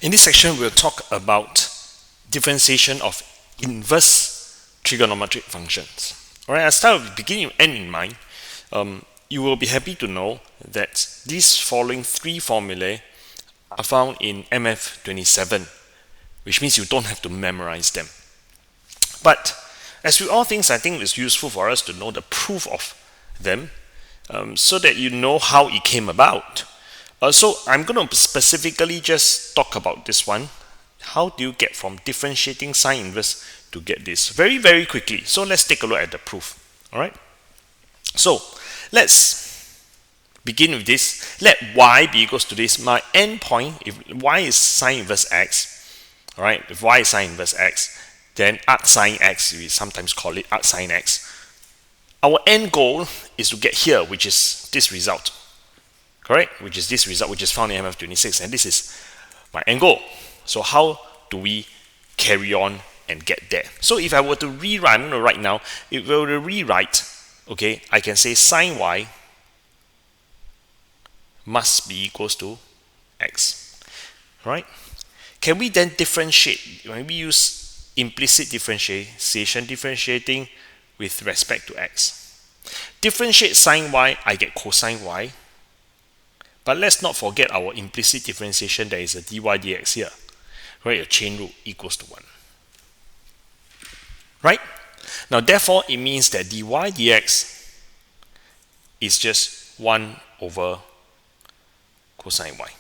In this section, we'll talk about differentiation of inverse trigonometric functions. All right, I'll start with beginning with n in mind. You will be happy to know that these following three formulae are found in MF27, which means you don't have to memorize them. But as with all things, I think it's useful for us to know the proof of them so that you know how it came about. So I'm going to specifically just talk about this one. How do you get from differentiating sine inverse to get this? Very, very quickly. So let's take a look at the proof. All right. So let's begin with this. Let y be equals to this. My endpoint, if y is sine inverse x, all right, if y is sine inverse x, then arc sine x, we sometimes call it arc sine x. Our end goal is to get here, which is this result. Correct? Which is this result, which is found in MF26, and this is my end goal. So how do we carry on and get there? So if I were to rewrite, I'm going to write now, if I were to rewrite, okay, I can say sine y must be equals to x. Right? Can we then differentiate? When we use implicit differentiation, differentiating with respect to x. Differentiate sine y, I get cosine y. But let's not forget our implicit differentiation, there is a dy dx here. Right, a chain rule equals to 1. Right? Now therefore it means that dy dx is just 1 over cosine y.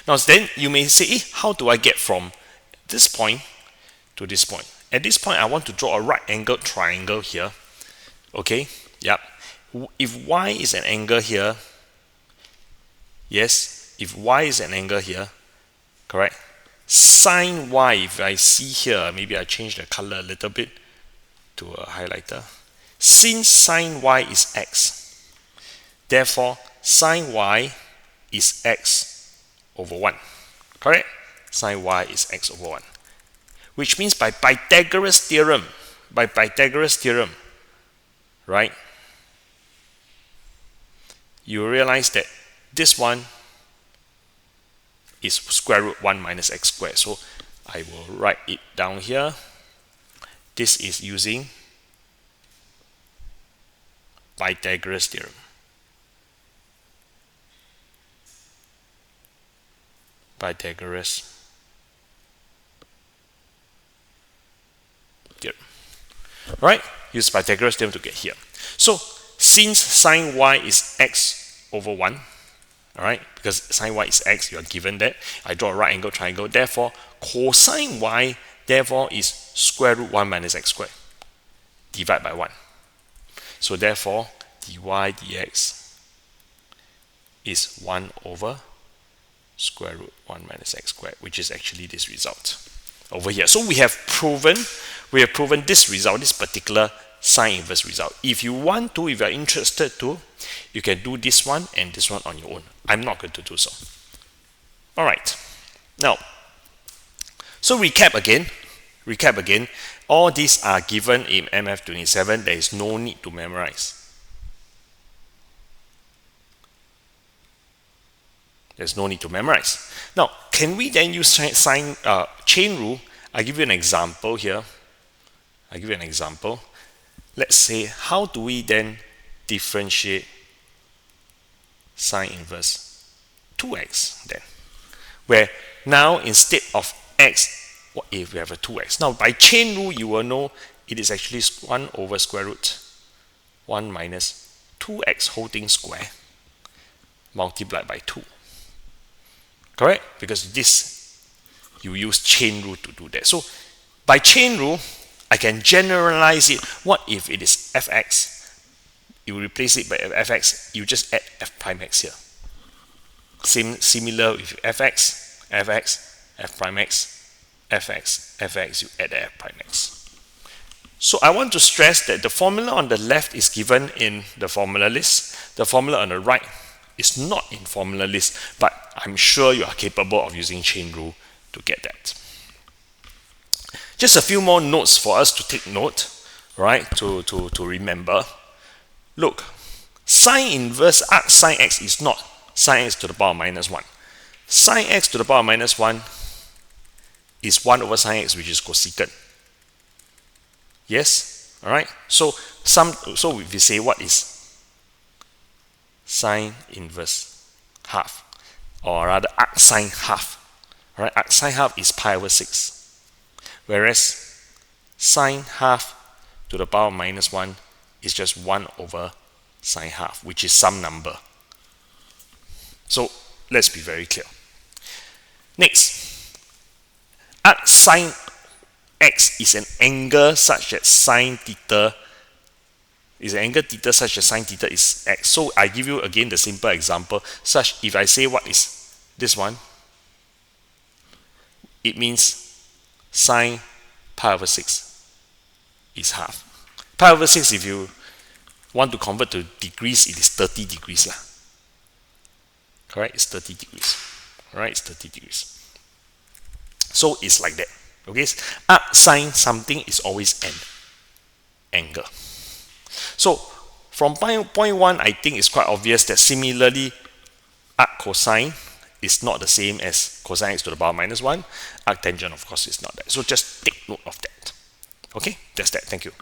Now then you may say, how do I get from this point to this point? At this point I want to draw a right angled triangle here. Okay? Yep. If y is an angle here, yes, if y is an angle here, correct, sine y, if I see here, maybe I change the color a little bit to a highlighter. Since sine y is x, therefore sine y is x over 1. Correct? Sine y is x over 1. Which means by Pythagoras theorem, right, you realize that this one is square root 1 minus x squared. So I will write it down here. This is using Pythagoras theorem. Pythagoras theorem. Right? Use Pythagoras theorem to get here. So since sine y is x over 1, all right, because sine y is x, you are given that. I draw a right angle triangle. Therefore, cosine y, therefore, is square root 1 minus x squared. Divide by 1. So therefore, dy dx is 1 over square root 1 minus x squared, which is actually this result over here. So we have proven this result, this particular sine inverse result. If you want to, if you are interested to, you can do this one and this one on your own. I'm not going to do so. All right. Now, so recap again. All these are given in MF27. There is no need to memorize. There's no need to memorize. Now, can we then use chain rule? I'll give you an example here. Let's say, how do we then differentiate sine inverse 2x then? Where now instead of x, what if we have a 2x? Now by chain rule, you will know it is actually 1 over square root 1 minus 2x whole thing square multiplied by 2. Correct? Because this, you use chain rule to do that. So by chain rule, I can generalize it. What if it is fx? You replace it by fx, you just add f prime x here. Similar with fx, f prime x, fx, you add f prime x. So I want to stress that the formula on the left is given in the formula list. The formula on the right is not in formula list, but I'm sure you are capable of using chain rule to get that. Just a few more notes for us to take note, right, to remember. Look, sine inverse arc sine x is not sine x to the power minus 1. Sine x to the power minus 1 is 1 over sine x, which is cosecant. Yes? Alright? So if you say what is sine inverse half, or rather arc sine half. Alright, arc sine half is pi over 6. Whereas sine half to the power minus 1 is just 1 over sine half, which is some number. So let's be very clear. Next, arc sine x is an angle such that sine theta is an angle theta such that sine theta is x. So I give you again the simple example, such if I say what is this one, it means sine pi over 6 is half. Pi over 6, if you want to convert to degrees, it is 30 degrees lah. Correct? It's 30 degrees. Alright, it's 30 degrees. So it's like that. Okay, arc sine something is always an angle. So from point 1, I think it's quite obvious that similarly arc cosine is not the same as cosine x to the power minus 1. Arc tangent, of course, is not that. So just take note of that. Okay, that's that. Thank you.